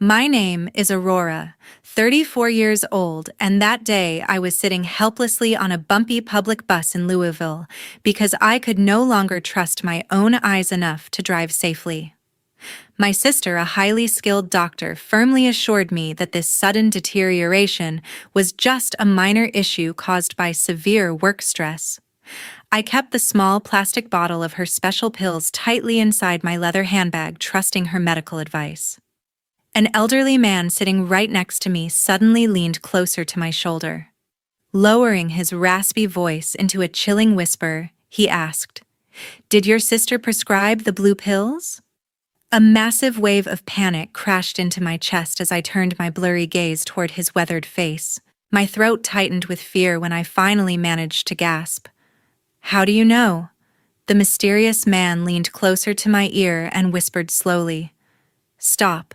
My name is Aurora, 34 years old, and that day I was sitting helplessly on a bumpy public bus in Louisville because I could no longer trust my own eyes enough to drive safely. My sister, a highly skilled doctor, firmly assured me that this sudden deterioration was just a minor issue caused by severe work stress. I kept the small plastic bottle of her special pills tightly inside my leather handbag, trusting her medical advice. An elderly man sitting right next to me suddenly leaned closer to my shoulder. Lowering his raspy voice into a chilling whisper, he asked, "Did your sister prescribe the blue pills?" A massive wave of panic crashed into my chest as I turned my blurry gaze toward his weathered face. My throat tightened with fear when I finally managed to gasp. "How do you know?" The mysterious man leaned closer to my ear and whispered slowly, "Stop."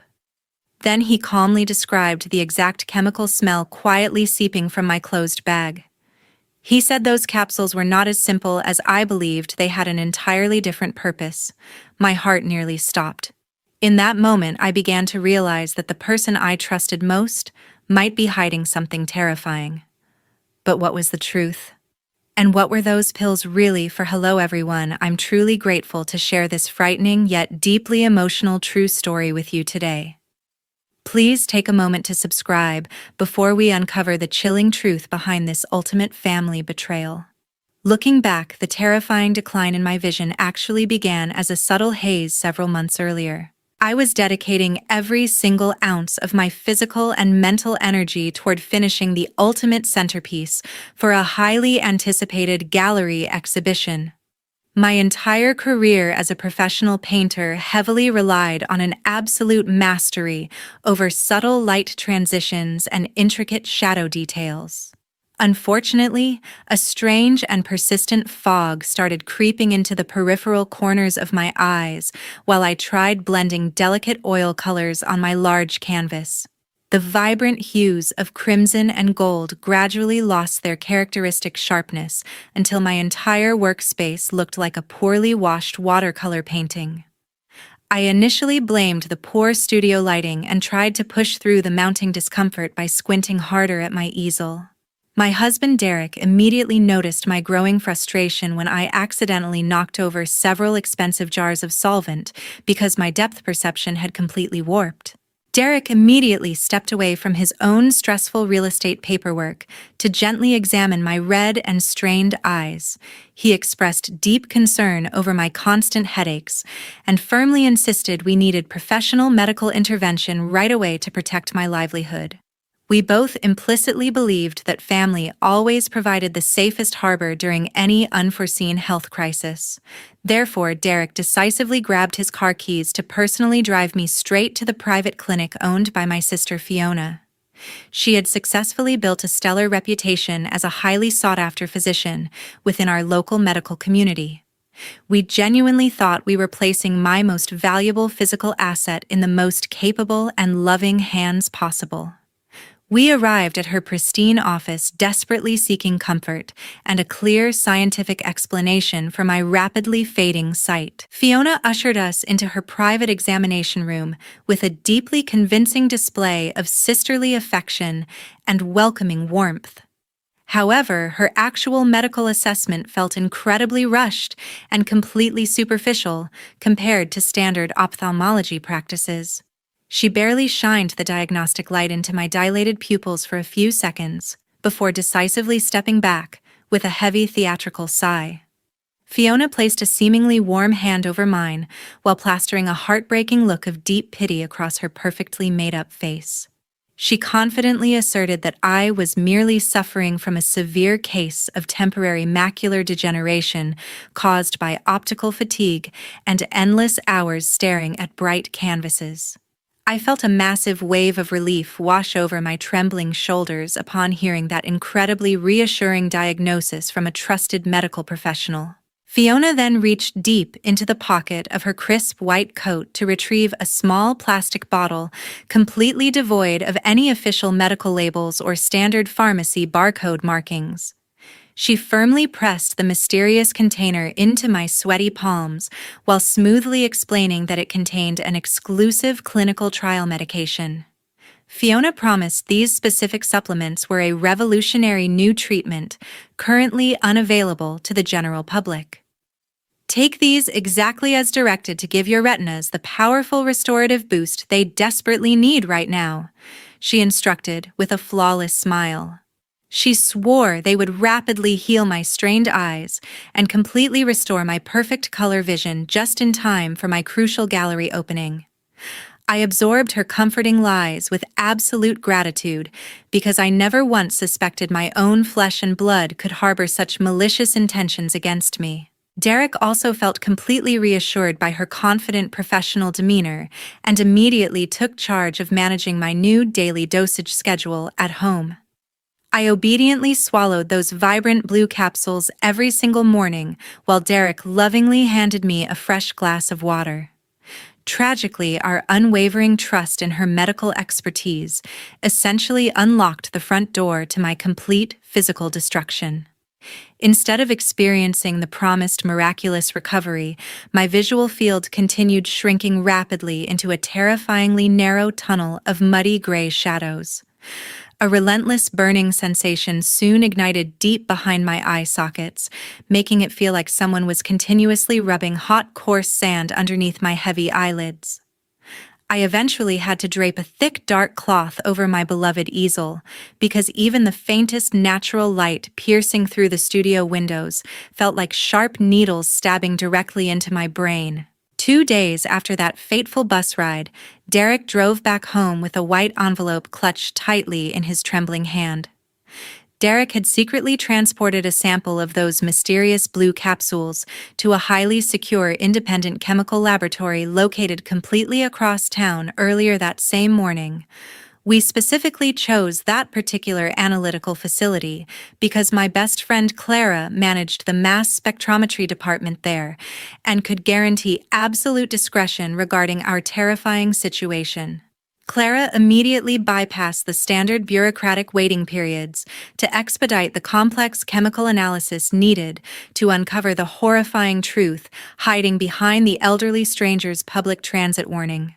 Then he calmly described the exact chemical smell quietly seeping from my closed bag. He said those capsules were not as simple as I believed. They had an entirely different purpose. My heart nearly stopped. In that moment, I began to realize that the person I trusted most might be hiding something terrifying. But what was the truth? And what were those pills really for? Hello everyone, I'm truly grateful to share this frightening yet deeply emotional true story with you today. Please take a moment to subscribe before we uncover the chilling truth behind this ultimate family betrayal. Looking back, the terrifying decline in my vision actually began as a subtle haze several months earlier. I was dedicating every single ounce of my physical and mental energy toward finishing the ultimate centerpiece for a highly anticipated gallery exhibition. My entire career as a professional painter heavily relied on an absolute mastery over subtle light transitions and intricate shadow details. Unfortunately, a strange and persistent fog started creeping into the peripheral corners of my eyes while I tried blending delicate oil colors on my large canvas. The vibrant hues of crimson and gold gradually lost their characteristic sharpness until my entire workspace looked like a poorly washed watercolor painting. I initially blamed the poor studio lighting and tried to push through the mounting discomfort by squinting harder at my easel. My husband Derek immediately noticed my growing frustration when I accidentally knocked over several expensive jars of solvent because my depth perception had completely warped. Derek immediately stepped away from his own stressful real estate paperwork to gently examine my red and strained eyes. He expressed deep concern over my constant headaches and firmly insisted we needed professional medical intervention right away to protect my livelihood. We both implicitly believed that family always provided the safest harbor during any unforeseen health crisis. Therefore, Derek decisively grabbed his car keys to personally drive me straight to the private clinic owned by my sister Fiona. She had successfully built a stellar reputation as a highly sought-after physician within our local medical community. We genuinely thought we were placing my most valuable physical asset in the most capable and loving hands possible. We arrived at her pristine office desperately seeking comfort and a clear scientific explanation for my rapidly fading sight. Fiona ushered us into her private examination room with a deeply convincing display of sisterly affection and welcoming warmth. However, her actual medical assessment felt incredibly rushed and completely superficial compared to standard ophthalmology practices. She barely shined the diagnostic light into my dilated pupils for a few seconds, before decisively stepping back with a heavy theatrical sigh. Fiona placed a seemingly warm hand over mine while plastering a heartbreaking look of deep pity across her perfectly made-up face. She confidently asserted that I was merely suffering from a severe case of temporary macular degeneration caused by optical fatigue and endless hours staring at bright canvases. I felt a massive wave of relief wash over my trembling shoulders upon hearing that incredibly reassuring diagnosis from a trusted medical professional. Fiona then reached deep into the pocket of her crisp white coat to retrieve a small plastic bottle completely devoid of any official medical labels or standard pharmacy barcode markings. She firmly pressed the mysterious container into my sweaty palms while smoothly explaining that it contained an exclusive clinical trial medication. Fiona promised these specific supplements were a revolutionary new treatment, currently unavailable to the general public. Take these exactly as directed to give your retinas the powerful restorative boost they desperately need right now, she instructed with a flawless smile. She swore they would rapidly heal my strained eyes and completely restore my perfect color vision just in time for my crucial gallery opening. I absorbed her comforting lies with absolute gratitude because I never once suspected my own flesh and blood could harbor such malicious intentions against me. Derek also felt completely reassured by her confident professional demeanor and immediately took charge of managing my new daily dosage schedule at home. I obediently swallowed those vibrant blue capsules every single morning while Derek lovingly handed me a fresh glass of water. Tragically, our unwavering trust in her medical expertise essentially unlocked the front door to my complete physical destruction. Instead of experiencing the promised miraculous recovery, my visual field continued shrinking rapidly into a terrifyingly narrow tunnel of muddy gray shadows. A relentless burning sensation soon ignited deep behind my eye sockets, making it feel like someone was continuously rubbing hot, coarse sand underneath my heavy eyelids. I eventually had to drape a thick, dark cloth over my beloved easel, because even the faintest natural light piercing through the studio windows felt like sharp needles stabbing directly into my brain. 2 days after that fateful bus ride, Derek drove back home with a white envelope clutched tightly in his trembling hand. Derek had secretly transported a sample of those mysterious blue capsules to a highly secure independent chemical laboratory located completely across town earlier that same morning. We specifically chose that particular analytical facility because my best friend Clara managed the mass spectrometry department there and could guarantee absolute discretion regarding our terrifying situation. Clara immediately bypassed the standard bureaucratic waiting periods to expedite the complex chemical analysis needed to uncover the horrifying truth hiding behind the elderly stranger's public transit warning.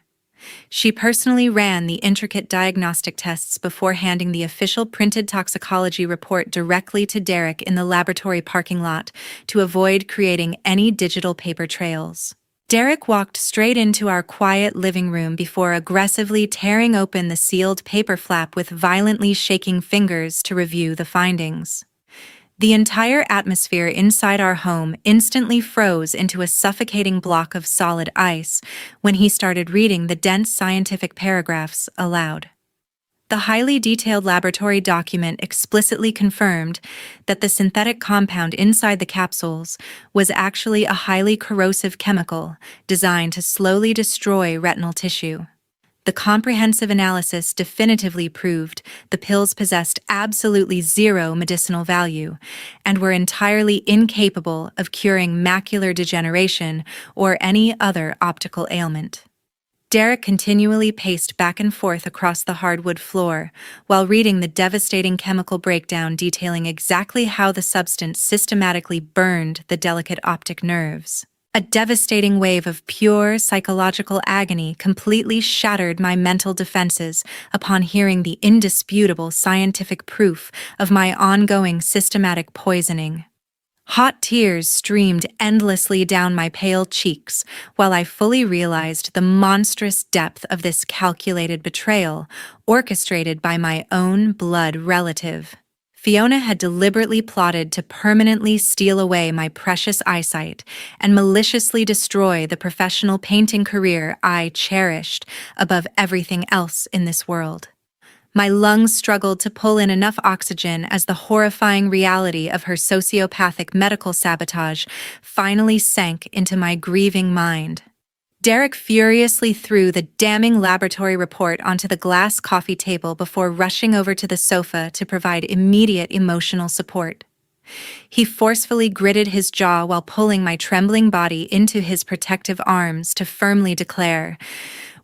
She personally ran the intricate diagnostic tests before handing the official printed toxicology report directly to Derek in the laboratory parking lot to avoid creating any digital paper trails. Derek walked straight into our quiet living room before aggressively tearing open the sealed paper flap with violently shaking fingers to review the findings. The entire atmosphere inside our home instantly froze into a suffocating block of solid ice when he started reading the dense scientific paragraphs aloud. The highly detailed laboratory document explicitly confirmed that the synthetic compound inside the capsules was actually a highly corrosive chemical designed to slowly destroy retinal tissue. The comprehensive analysis definitively proved the pills possessed absolutely zero medicinal value and were entirely incapable of curing macular degeneration or any other optical ailment. Derek continually paced back and forth across the hardwood floor while reading the devastating chemical breakdown detailing exactly how the substance systematically burned the delicate optic nerves. A devastating wave of pure psychological agony completely shattered my mental defenses upon hearing the indisputable scientific proof of my ongoing systematic poisoning. Hot tears streamed endlessly down my pale cheeks while I fully realized the monstrous depth of this calculated betrayal orchestrated by my own blood relative. Fiona had deliberately plotted to permanently steal away my precious eyesight and maliciously destroy the professional painting career I cherished above everything else in this world. My lungs struggled to pull in enough oxygen as the horrifying reality of her sociopathic medical sabotage finally sank into my grieving mind. Derek furiously threw the damning laboratory report onto the glass coffee table before rushing over to the sofa to provide immediate emotional support. He forcefully gritted his jaw while pulling my trembling body into his protective arms to firmly declare,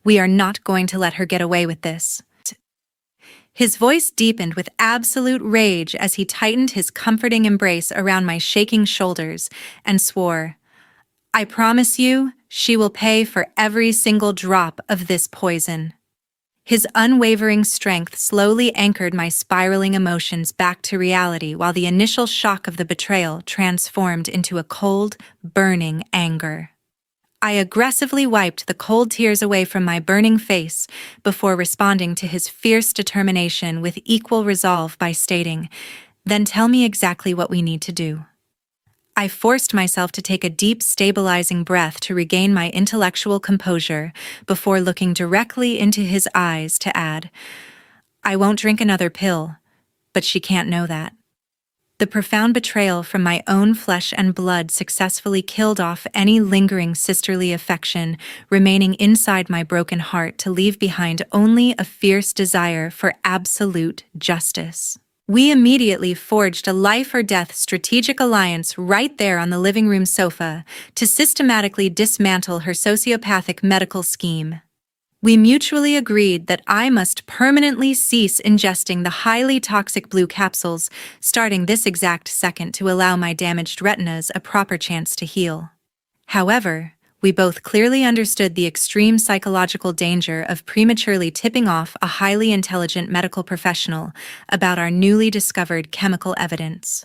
"We are not going to let her get away with this." His voice deepened with absolute rage as he tightened his comforting embrace around my shaking shoulders and swore, "I promise you, she will pay for every single drop of this poison." His unwavering strength slowly anchored my spiraling emotions back to reality while the initial shock of the betrayal transformed into a cold, burning anger. I aggressively wiped the cold tears away from my burning face before responding to his fierce determination with equal resolve by stating, "Then tell me exactly what we need to do." I forced myself to take a deep, stabilizing breath to regain my intellectual composure before looking directly into his eyes to add, "I won't drink another pill, but she can't know that." The profound betrayal from my own flesh and blood successfully killed off any lingering sisterly affection remaining inside my broken heart to leave behind only a fierce desire for absolute justice. We immediately forged a life-or-death strategic alliance right there on the living room sofa to systematically dismantle her sociopathic medical scheme. We mutually agreed that I must permanently cease ingesting the highly toxic blue capsules starting this exact second to allow my damaged retinas a proper chance to heal. However, we both clearly understood the extreme psychological danger of prematurely tipping off a highly intelligent medical professional about our newly discovered chemical evidence.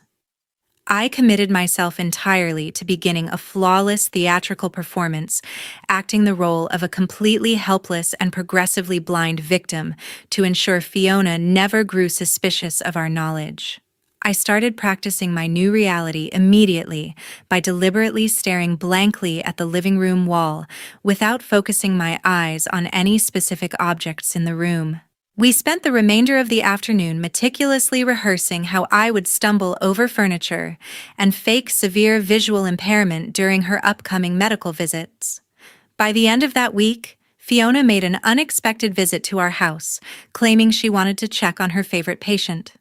I committed myself entirely to beginning a flawless theatrical performance, acting the role of a completely helpless and progressively blind victim to ensure Fiona never grew suspicious of our knowledge. I started practicing my new reality immediately by deliberately staring blankly at the living room wall without focusing my eyes on any specific objects in the room. We spent the remainder of the afternoon meticulously rehearsing how I would stumble over furniture and fake severe visual impairment during her upcoming medical visits. By the end of that week, Fiona made an unexpected visit to our house, claiming she wanted to check on her favorite patient.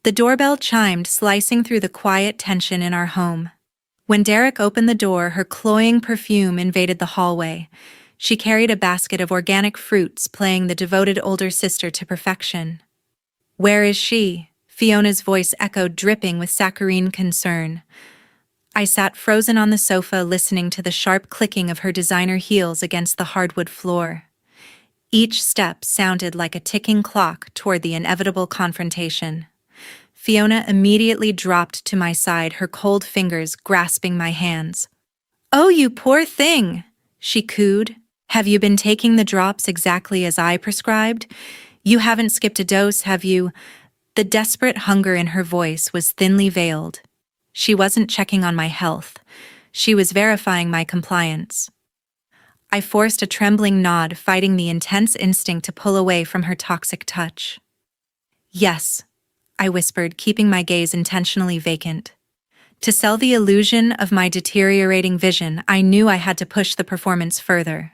The doorbell chimed, slicing through the quiet tension in our home. When Derek opened the door, her cloying perfume invaded the hallway. She carried a basket of organic fruits, playing the devoted older sister to perfection. "Where is she?" Fiona's voice echoed, dripping with saccharine concern. I sat frozen on the sofa, listening to the sharp clicking of her designer heels against the hardwood floor. Each step sounded like a ticking clock toward the inevitable confrontation. Fiona immediately dropped to my side, her cold fingers grasping my hands. "Oh, you poor thing," she cooed. "Have you been taking the drops exactly as I prescribed? You haven't skipped a dose, have you?" The desperate hunger in her voice was thinly veiled. She wasn't checking on my health. She was verifying my compliance. I forced a trembling nod, fighting the intense instinct to pull away from her toxic touch. "Yes," I whispered, keeping my gaze intentionally vacant. To sell the illusion of my deteriorating vision, I knew I had to push the performance further.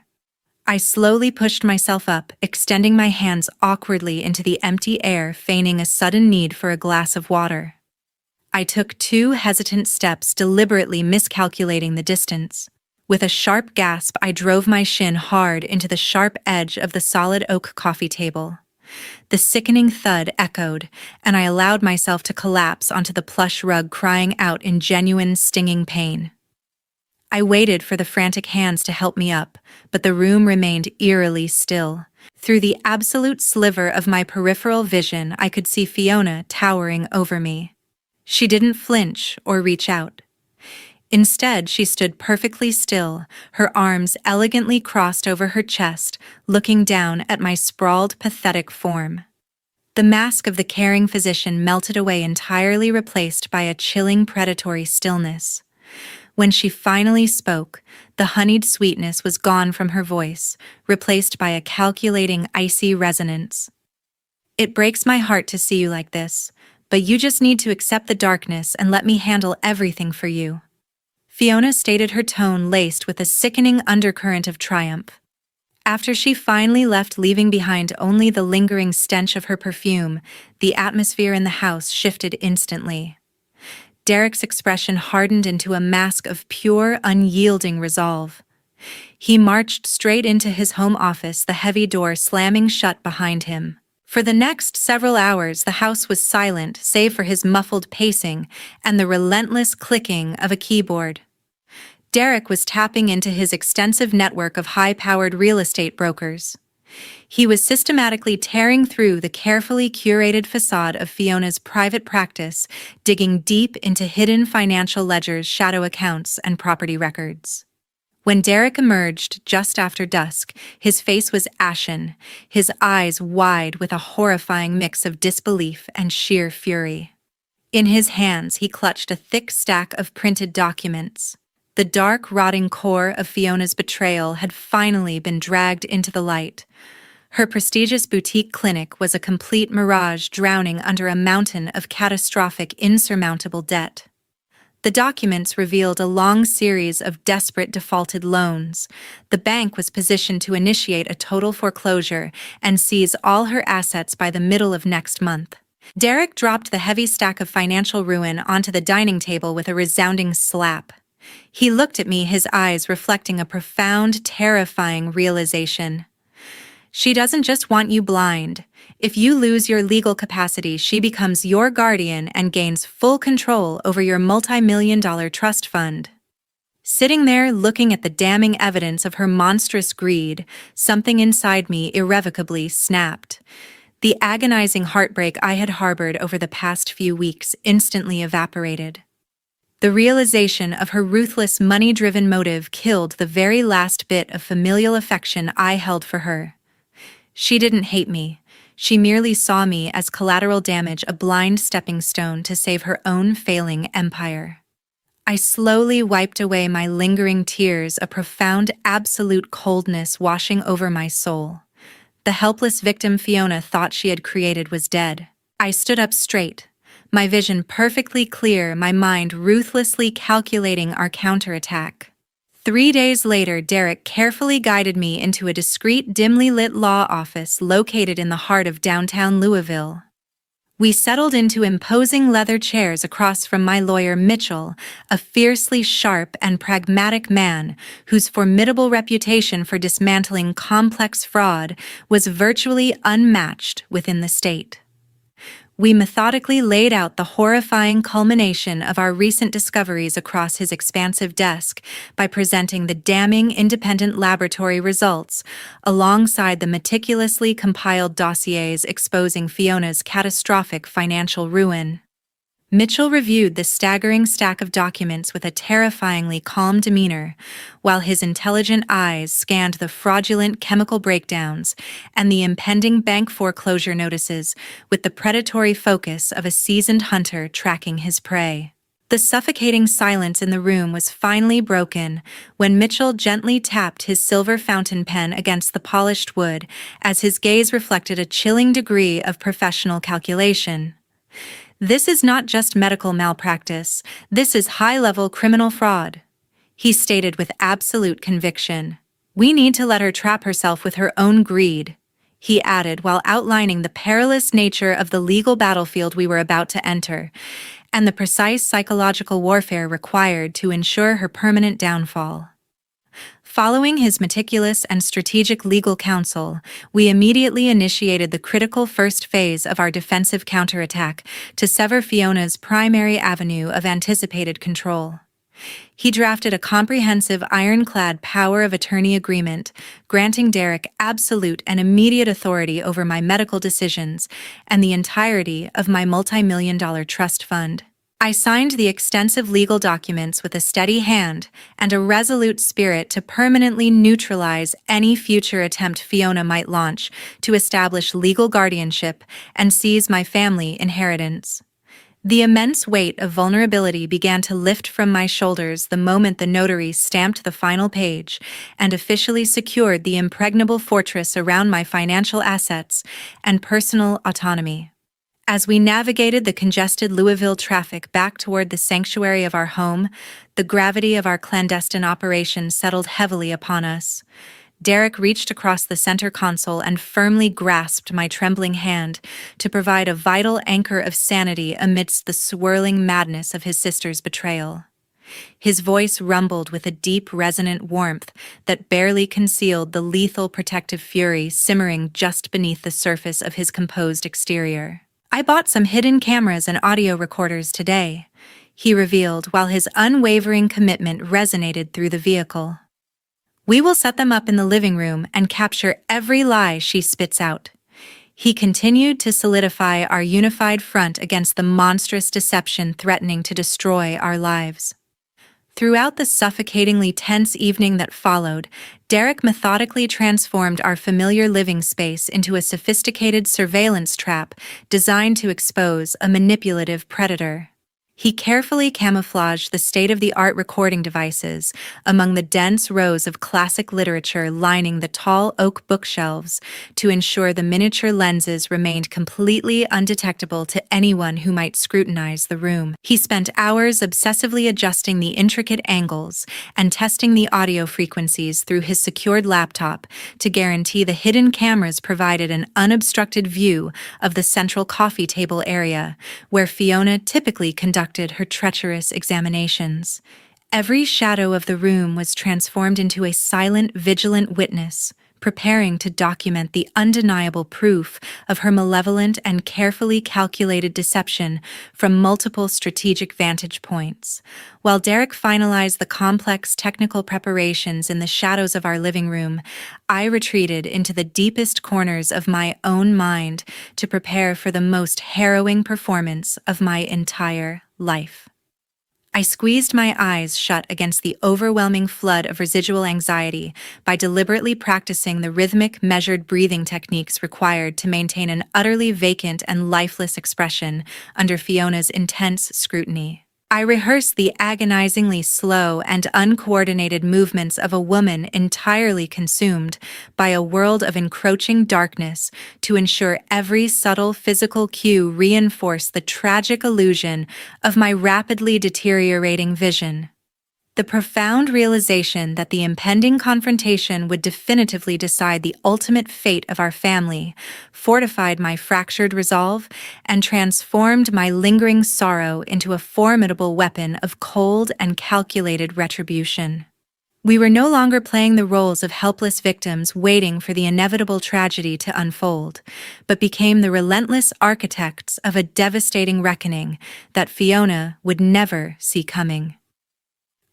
I slowly pushed myself up, extending my hands awkwardly into the empty air, feigning a sudden need for a glass of water. I took 2 hesitant steps, deliberately miscalculating the distance. With a sharp gasp, I drove my shin hard into the sharp edge of the solid oak coffee table. The sickening thud echoed, and I allowed myself to collapse onto the plush rug, crying out in genuine, stinging pain. I waited for the frantic hands to help me up, but the room remained eerily still. Through the absolute sliver of my peripheral vision, I could see Fiona towering over me. She didn't flinch or reach out. Instead, she stood perfectly still, her arms elegantly crossed over her chest, looking down at my sprawled, pathetic form. The mask of the caring physician melted away entirely, replaced by a chilling, predatory stillness. When she finally spoke, the honeyed sweetness was gone from her voice, replaced by a calculating, icy resonance. "It breaks my heart to see you like this, but you just need to accept the darkness and let me handle everything for you." Fiona stated, her tone laced with a sickening undercurrent of triumph. After she finally left, leaving behind only the lingering stench of her perfume, the atmosphere in the house shifted instantly. Derek's expression hardened into a mask of pure, unyielding resolve. He marched straight into his home office, the heavy door slamming shut behind him. For the next several hours, the house was silent save for his muffled pacing and the relentless clicking of a keyboard. Derek was tapping into his extensive network of high-powered real estate brokers. He was systematically tearing through the carefully curated facade of Fiona's private practice, digging deep into hidden financial ledgers, shadow accounts, and property records. When Derek emerged just after dusk, his face was ashen, his eyes wide with a horrifying mix of disbelief and sheer fury. In his hands, he clutched a thick stack of printed documents. The dark, rotting core of Fiona's betrayal had finally been dragged into the light. Her prestigious boutique clinic was a complete mirage, drowning under a mountain of catastrophic, insurmountable debt. The documents revealed a long series of desperate defaulted loans. The bank was positioned to initiate a total foreclosure and seize all her assets by the middle of next month. Derek dropped the heavy stack of financial ruin onto the dining table with a resounding slap. He looked at me, his eyes reflecting a profound, terrifying realization. She doesn't just want you blind. If you lose your legal capacity, she becomes your guardian and gains full control over your multi-million-dollar trust fund. Sitting there looking at the damning evidence of her monstrous greed, something inside me irrevocably snapped. The agonizing heartbreak I had harbored over the past few weeks instantly evaporated. The realization of her ruthless, money-driven motive killed the very last bit of familial affection I held for her. She didn't hate me. She merely saw me as collateral damage, a blind stepping stone to save her own failing empire. I slowly wiped away my lingering tears, a profound, absolute coldness washing over my soul. The helpless victim Fiona thought she had created was dead. I stood up straight, my vision perfectly clear, my mind ruthlessly calculating our counterattack. 3 days later, Derek carefully guided me into a discreet, dimly lit law office located in the heart of downtown Louisville. We settled into imposing leather chairs across from my lawyer Mitchell, a fiercely sharp and pragmatic man whose formidable reputation for dismantling complex fraud was virtually unmatched within the state. We methodically laid out the horrifying culmination of our recent discoveries across his expansive desk by presenting the damning independent laboratory results alongside the meticulously compiled dossiers exposing Fiona's catastrophic financial ruin. Mitchell reviewed the staggering stack of documents with a terrifyingly calm demeanor, while his intelligent eyes scanned the fraudulent chemical breakdowns and the impending bank foreclosure notices with the predatory focus of a seasoned hunter tracking his prey. The suffocating silence in the room was finally broken when Mitchell gently tapped his silver fountain pen against the polished wood as his gaze reflected a chilling degree of professional calculation. "This is not just medical malpractice, this is high-level criminal fraud," he stated with absolute conviction. "We need to let her trap herself with her own greed," he added while outlining the perilous nature of the legal battlefield we were about to enter, and the precise psychological warfare required to ensure her permanent downfall. Following his meticulous and strategic legal counsel, we immediately initiated the critical first phase of our defensive counterattack to sever Fiona's primary avenue of anticipated control. He drafted a comprehensive ironclad power of attorney agreement, granting Derek absolute and immediate authority over my medical decisions and the entirety of my multi-million-dollar trust fund. I signed the extensive legal documents with a steady hand and a resolute spirit to permanently neutralize any future attempt Fiona might launch to establish legal guardianship and seize my family inheritance. The immense weight of vulnerability began to lift from my shoulders the moment the notary stamped the final page and officially secured the impregnable fortress around my financial assets and personal autonomy. As we navigated the congested Louisville traffic back toward the sanctuary of our home, the gravity of our clandestine operation settled heavily upon us. Derek reached across the center console and firmly grasped my trembling hand to provide a vital anchor of sanity amidst the swirling madness of his sister's betrayal. His voice rumbled with a deep, resonant warmth that barely concealed the lethal protective fury simmering just beneath the surface of his composed exterior. "I bought some hidden cameras and audio recorders today," he revealed while his unwavering commitment resonated through the vehicle. "We will set them up in the living room and capture every lie she spits out." He continued to solidify our unified front against the monstrous deception threatening to destroy our lives. Throughout the suffocatingly tense evening that followed, Derek methodically transformed our familiar living space into a sophisticated surveillance trap designed to expose a manipulative predator. He carefully camouflaged the state-of-the-art recording devices among the dense rows of classic literature lining the tall oak bookshelves to ensure the miniature lenses remained completely undetectable to anyone who might scrutinize the room. He spent hours obsessively adjusting the intricate angles and testing the audio frequencies through his secured laptop to guarantee the hidden cameras provided an unobstructed view of the central coffee table area, where Fiona typically conducted her treacherous examinations. Every shadow of the room was transformed into a silent, vigilant witness, preparing to document the undeniable proof of her malevolent and carefully calculated deception from multiple strategic vantage points. While Derek finalized the complex technical preparations in the shadows of our living room, I retreated into the deepest corners of my own mind to prepare for the most harrowing performance of my entire life. I squeezed my eyes shut against the overwhelming flood of residual anxiety by deliberately practicing the rhythmic, measured breathing techniques required to maintain an utterly vacant and lifeless expression under Fiona's intense scrutiny. I rehearsed the agonizingly slow and uncoordinated movements of a woman entirely consumed by a world of encroaching darkness to ensure every subtle physical cue reinforced the tragic illusion of my rapidly deteriorating vision. The profound realization that the impending confrontation would definitively decide the ultimate fate of our family fortified my fractured resolve and transformed my lingering sorrow into a formidable weapon of cold and calculated retribution. We were no longer playing the roles of helpless victims waiting for the inevitable tragedy to unfold, but became the relentless architects of a devastating reckoning that Fiona would never see coming.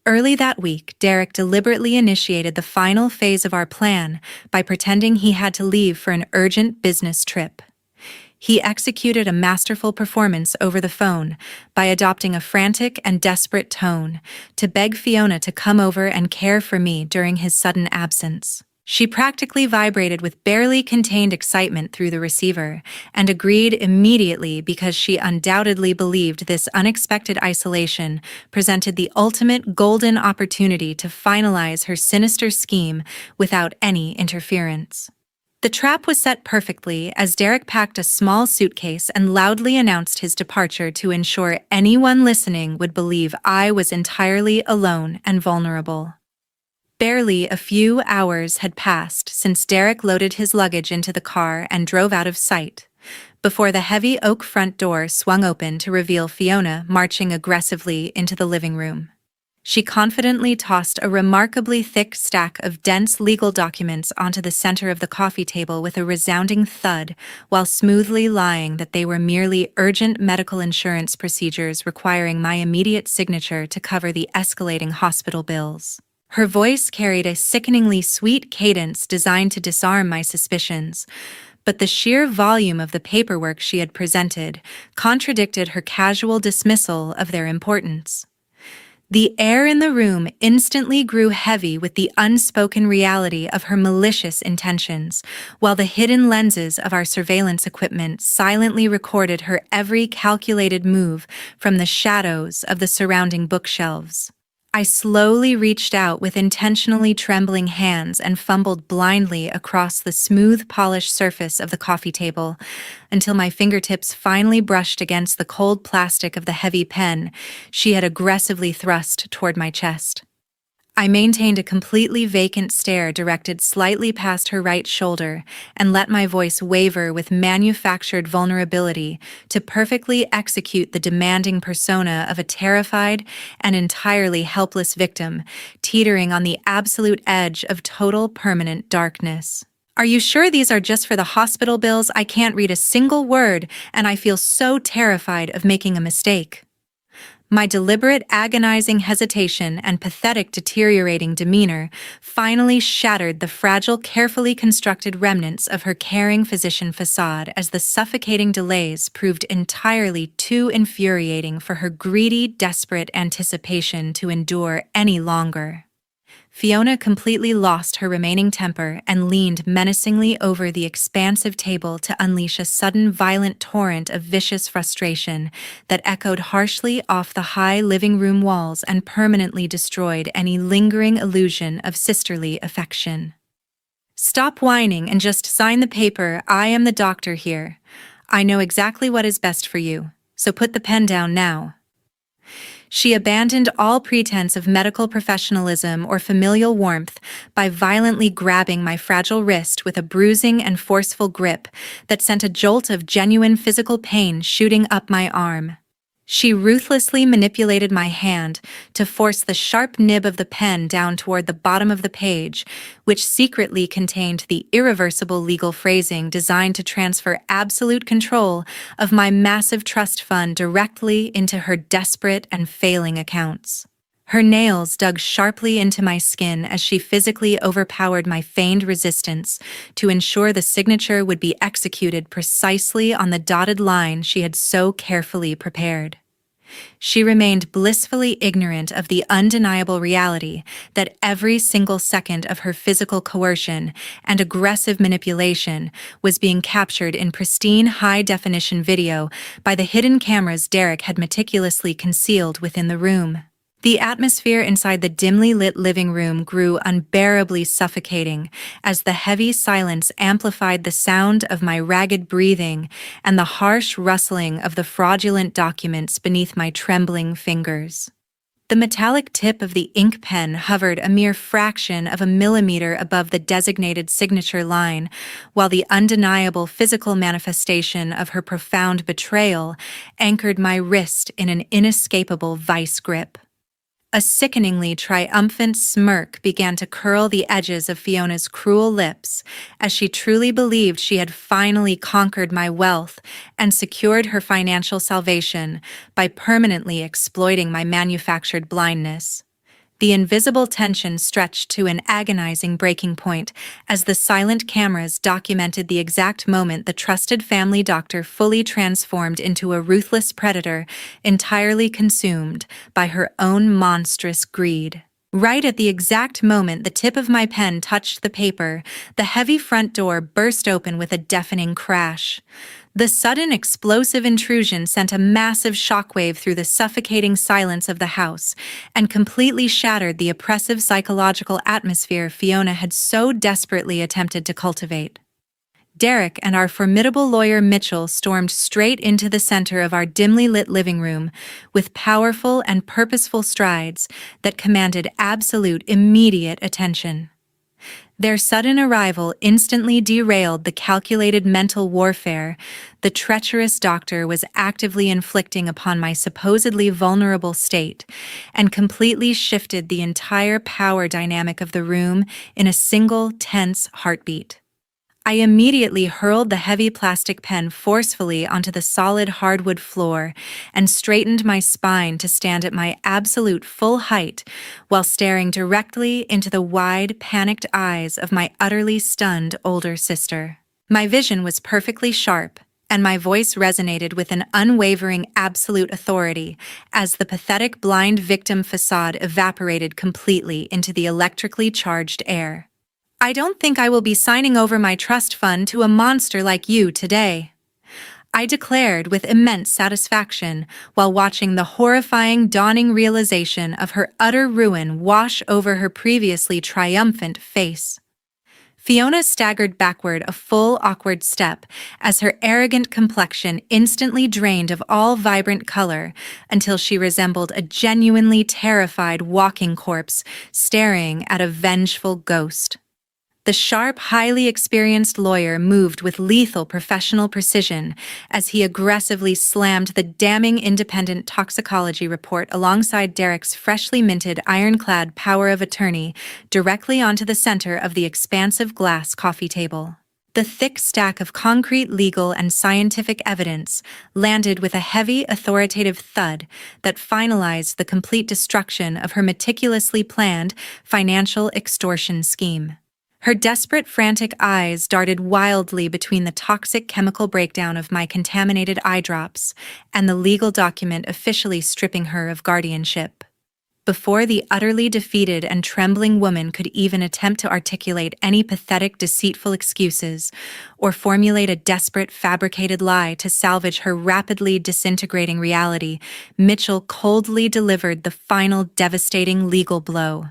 Early that week, Derek deliberately initiated the final phase of our plan by pretending he had to leave for an urgent business trip. He executed a masterful performance over the phone by adopting a frantic and desperate tone to beg Fiona to come over and care for me during his sudden absence. She practically vibrated with barely contained excitement through the receiver and agreed immediately because she undoubtedly believed this unexpected isolation presented the ultimate golden opportunity to finalize her sinister scheme without any interference. The trap was set perfectly as Derek packed a small suitcase and loudly announced his departure to ensure anyone listening would believe I was entirely alone and vulnerable. Barely a few hours had passed since Derek loaded his luggage into the car and drove out of sight, before the heavy oak front door swung open to reveal Fiona marching aggressively into the living room. She confidently tossed a remarkably thick stack of dense legal documents onto the center of the coffee table with a resounding thud, while smoothly lying that they were merely urgent medical insurance procedures requiring my immediate signature to cover the escalating hospital bills. Her voice carried a sickeningly sweet cadence designed to disarm my suspicions, but the sheer volume of the paperwork she had presented contradicted her casual dismissal of their importance. The air in the room instantly grew heavy with the unspoken reality of her malicious intentions, while the hidden lenses of our surveillance equipment silently recorded her every calculated move from the shadows of the surrounding bookshelves. I slowly reached out with intentionally trembling hands and fumbled blindly across the smooth, polished surface of the coffee table until my fingertips finally brushed against the cold plastic of the heavy pen she had aggressively thrust toward my chest. I maintained a completely vacant stare directed slightly past her right shoulder and let my voice waver with manufactured vulnerability to perfectly execute the demanding persona of a terrified and entirely helpless victim, teetering on the absolute edge of total permanent darkness. Are you sure these are just for the hospital bills? I can't read a single word, and I feel so terrified of making a mistake. My deliberate, agonizing hesitation and pathetic, deteriorating demeanor finally shattered the fragile, carefully constructed remnants of her caring physician facade as the suffocating delays proved entirely too infuriating for her greedy, desperate anticipation to endure any longer. Fiona completely lost her remaining temper and leaned menacingly over the expansive table to unleash a sudden violent torrent of vicious frustration that echoed harshly off the high living room walls and permanently destroyed any lingering illusion of sisterly affection. "Stop whining and just sign the paper. I am the doctor here. I know exactly what is best for you, so put the pen down now." She abandoned all pretense of medical professionalism or familial warmth by violently grabbing my fragile wrist with a bruising and forceful grip that sent a jolt of genuine physical pain shooting up my arm. She ruthlessly manipulated my hand to force the sharp nib of the pen down toward the bottom of the page, which secretly contained the irreversible legal phrasing designed to transfer absolute control of my massive trust fund directly into her desperate and failing accounts. Her nails dug sharply into my skin as she physically overpowered my feigned resistance to ensure the signature would be executed precisely on the dotted line she had so carefully prepared. She remained blissfully ignorant of the undeniable reality that every single second of her physical coercion and aggressive manipulation was being captured in pristine high-definition video by the hidden cameras Derek had meticulously concealed within the room. The atmosphere inside the dimly lit living room grew unbearably suffocating as the heavy silence amplified the sound of my ragged breathing and the harsh rustling of the fraudulent documents beneath my trembling fingers. The metallic tip of the ink pen hovered a mere fraction of a millimeter above the designated signature line, while the undeniable physical manifestation of her profound betrayal anchored my wrist in an inescapable vice grip. A sickeningly triumphant smirk began to curl the edges of Fiona's cruel lips as she truly believed she had finally conquered my wealth and secured her financial salvation by permanently exploiting my manufactured blindness. The invisible tension stretched to an agonizing breaking point as the silent cameras documented the exact moment the trusted family doctor fully transformed into a ruthless predator entirely consumed by her own monstrous greed. Right at the exact moment the tip of my pen touched the paper, the heavy front door burst open with a deafening crash. The sudden explosive intrusion sent a massive shockwave through the suffocating silence of the house and completely shattered the oppressive psychological atmosphere Fiona had so desperately attempted to cultivate. Derek and our formidable lawyer Mitchell stormed straight into the center of our dimly lit living room with powerful and purposeful strides that commanded absolute immediate attention. Their sudden arrival instantly derailed the calculated mental warfare the treacherous doctor was actively inflicting upon my supposedly vulnerable state and completely shifted the entire power dynamic of the room in a single tense heartbeat. I immediately hurled the heavy plastic pen forcefully onto the solid hardwood floor and straightened my spine to stand at my absolute full height while staring directly into the wide, panicked eyes of my utterly stunned older sister. My vision was perfectly sharp, and my voice resonated with an unwavering absolute authority as the pathetic blind victim facade evaporated completely into the electrically charged air. "I don't think I will be signing over my trust fund to a monster like you today," I declared with immense satisfaction while watching the horrifying dawning realization of her utter ruin wash over her previously triumphant face. Fiona staggered backward a full awkward step as her arrogant complexion instantly drained of all vibrant color until she resembled a genuinely terrified walking corpse staring at a vengeful ghost. The sharp, highly experienced lawyer moved with lethal professional precision as he aggressively slammed the damning independent toxicology report alongside Derek's freshly minted ironclad power of attorney directly onto the center of the expansive glass coffee table. The thick stack of concrete legal and scientific evidence landed with a heavy, authoritative thud that finalized the complete destruction of her meticulously planned financial extortion scheme. Her desperate, frantic eyes darted wildly between the toxic chemical breakdown of my contaminated eye drops and the legal document officially stripping her of guardianship. Before the utterly defeated and trembling woman could even attempt to articulate any pathetic, deceitful excuses or formulate a desperate, fabricated lie to salvage her rapidly disintegrating reality, Mitchell coldly delivered the final devastating legal blow.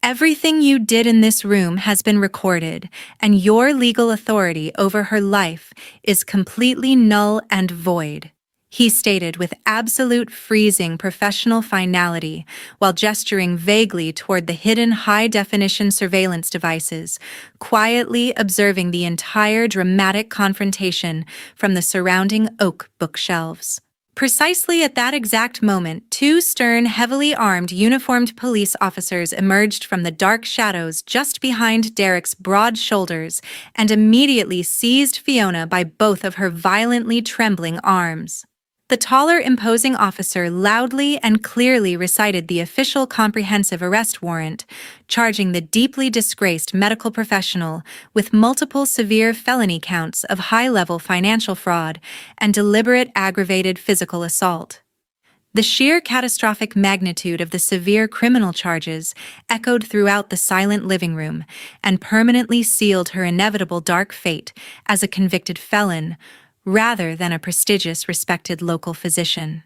Everything you did in this room has been recorded, and your legal authority over her life is completely null and void, he stated with absolute freezing professional finality while gesturing vaguely toward the hidden high-definition surveillance devices, quietly observing the entire dramatic confrontation from the surrounding oak bookshelves. Precisely at that exact moment, two stern, heavily armed, uniformed police officers emerged from the dark shadows just behind Derek's broad shoulders and immediately seized Fiona by both of her violently trembling arms. The taller, imposing officer loudly and clearly recited the official comprehensive arrest warrant, charging the deeply disgraced medical professional with multiple severe felony counts of high-level financial fraud and deliberate aggravated physical assault. The sheer catastrophic magnitude of the severe criminal charges echoed throughout the silent living room and permanently sealed her inevitable dark fate as a convicted felon, rather than a prestigious, respected local physician.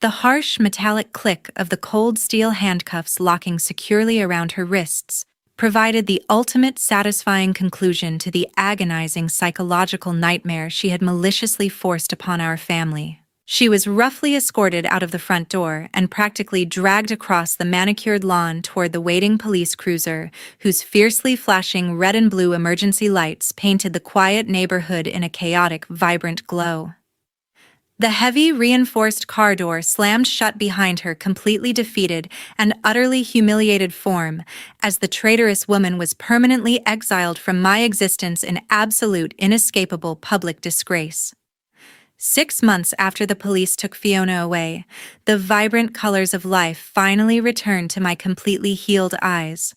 The harsh, metallic click of the cold steel handcuffs locking securely around her wrists provided the ultimate satisfying conclusion to the agonizing psychological nightmare she had maliciously forced upon our family. She was roughly escorted out of the front door and practically dragged across the manicured lawn toward the waiting police cruiser, whose fiercely flashing red and blue emergency lights painted the quiet neighborhood in a chaotic, vibrant glow. The heavy, reinforced car door slammed shut behind her completely defeated and utterly humiliated form as the traitorous woman was permanently exiled from my existence in absolute, inescapable public disgrace. 6 months after the police took Fiona away, the vibrant colors of life finally returned to my completely healed eyes.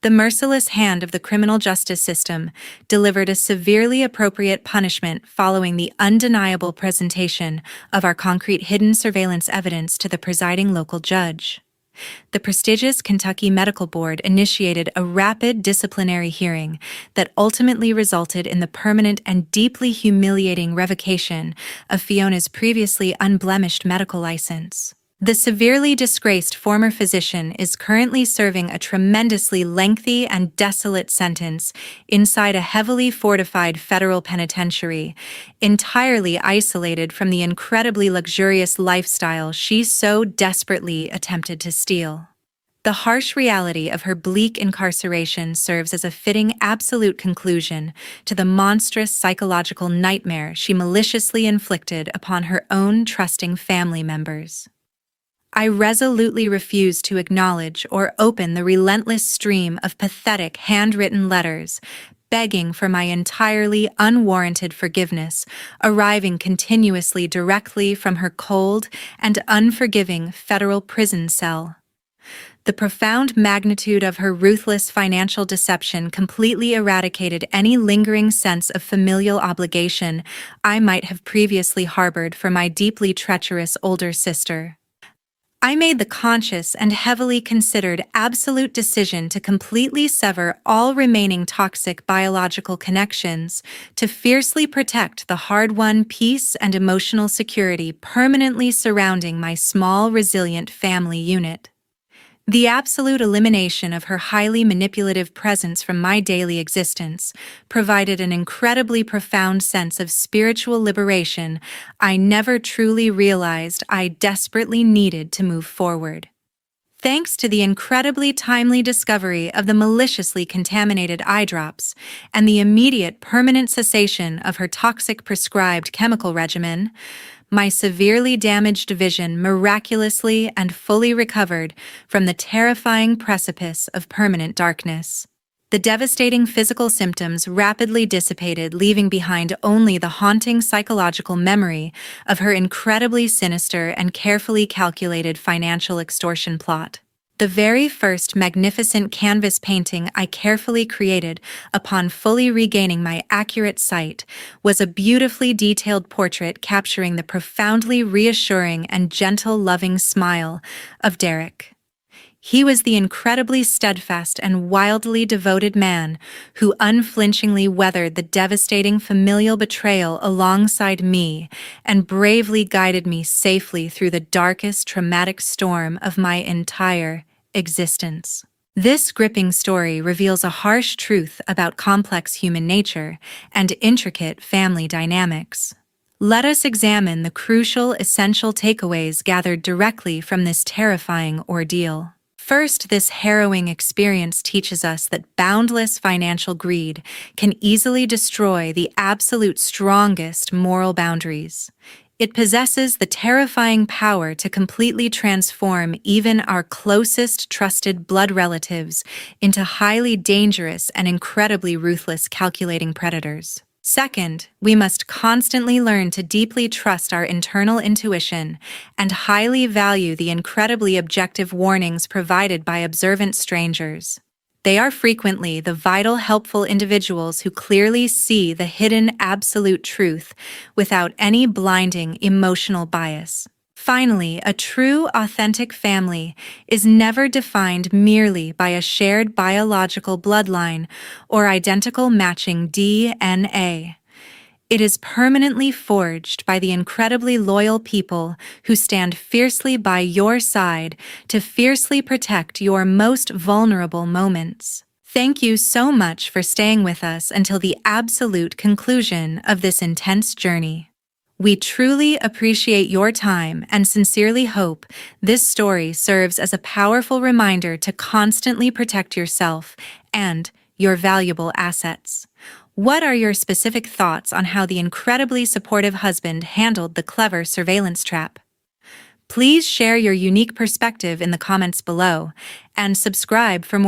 The merciless hand of the criminal justice system delivered a severely appropriate punishment following the undeniable presentation of our concrete hidden surveillance evidence to the presiding local judge. The prestigious Kentucky Medical Board initiated a rapid disciplinary hearing that ultimately resulted in the permanent and deeply humiliating revocation of Fiona's previously unblemished medical license. The severely disgraced former physician is currently serving a tremendously lengthy and desolate sentence inside a heavily fortified federal penitentiary, entirely isolated from the incredibly luxurious lifestyle she so desperately attempted to steal. The harsh reality of her bleak incarceration serves as a fitting absolute conclusion to the monstrous psychological nightmare she maliciously inflicted upon her own trusting family members. I resolutely refuse to acknowledge or open the relentless stream of pathetic handwritten letters begging for my entirely unwarranted forgiveness, arriving continuously directly from her cold and unforgiving federal prison cell. The profound magnitude of her ruthless financial deception completely eradicated any lingering sense of familial obligation I might have previously harbored for my deeply treacherous older sister. I made the conscious and heavily considered absolute decision to completely sever all remaining toxic biological connections to fiercely protect the hard-won peace and emotional security permanently surrounding my small, resilient family unit. The absolute elimination of her highly manipulative presence from my daily existence provided an incredibly profound sense of spiritual liberation I never truly realized I desperately needed to move forward. Thanks to the incredibly timely discovery of the maliciously contaminated eye drops and the immediate permanent cessation of her toxic prescribed chemical regimen, my severely damaged vision miraculously and fully recovered from the terrifying precipice of permanent darkness. The devastating physical symptoms rapidly dissipated, leaving behind only the haunting psychological memory of her incredibly sinister and carefully calculated financial extortion plot. The very first magnificent canvas painting I carefully created upon fully regaining my accurate sight was a beautifully detailed portrait capturing the profoundly reassuring and gentle, loving smile of Derek. He was the incredibly steadfast and wildly devoted man who unflinchingly weathered the devastating familial betrayal alongside me and bravely guided me safely through the darkest traumatic storm of my entire existence. This gripping story reveals a harsh truth about complex human nature and intricate family dynamics. Let us examine the crucial, essential takeaways gathered directly from this terrifying ordeal. First, this harrowing experience teaches us that boundless financial greed can easily destroy the absolute strongest moral boundaries. It possesses the terrifying power to completely transform even our closest trusted blood relatives into highly dangerous and incredibly ruthless calculating predators. Second, we must constantly learn to deeply trust our internal intuition and highly value the incredibly objective warnings provided by observant strangers. They are frequently the vital, helpful individuals who clearly see the hidden absolute truth without any blinding emotional bias. Finally, a true, authentic family is never defined merely by a shared biological bloodline or identical matching DNA. It is permanently forged by the incredibly loyal people who stand fiercely by your side to fiercely protect your most vulnerable moments. Thank you so much for staying with us until the absolute conclusion of this intense journey. We truly appreciate your time and sincerely hope this story serves as a powerful reminder to constantly protect yourself and your valuable assets. What are your specific thoughts on how the incredibly supportive husband handled the clever surveillance trap? Please share your unique perspective in the comments below and subscribe for more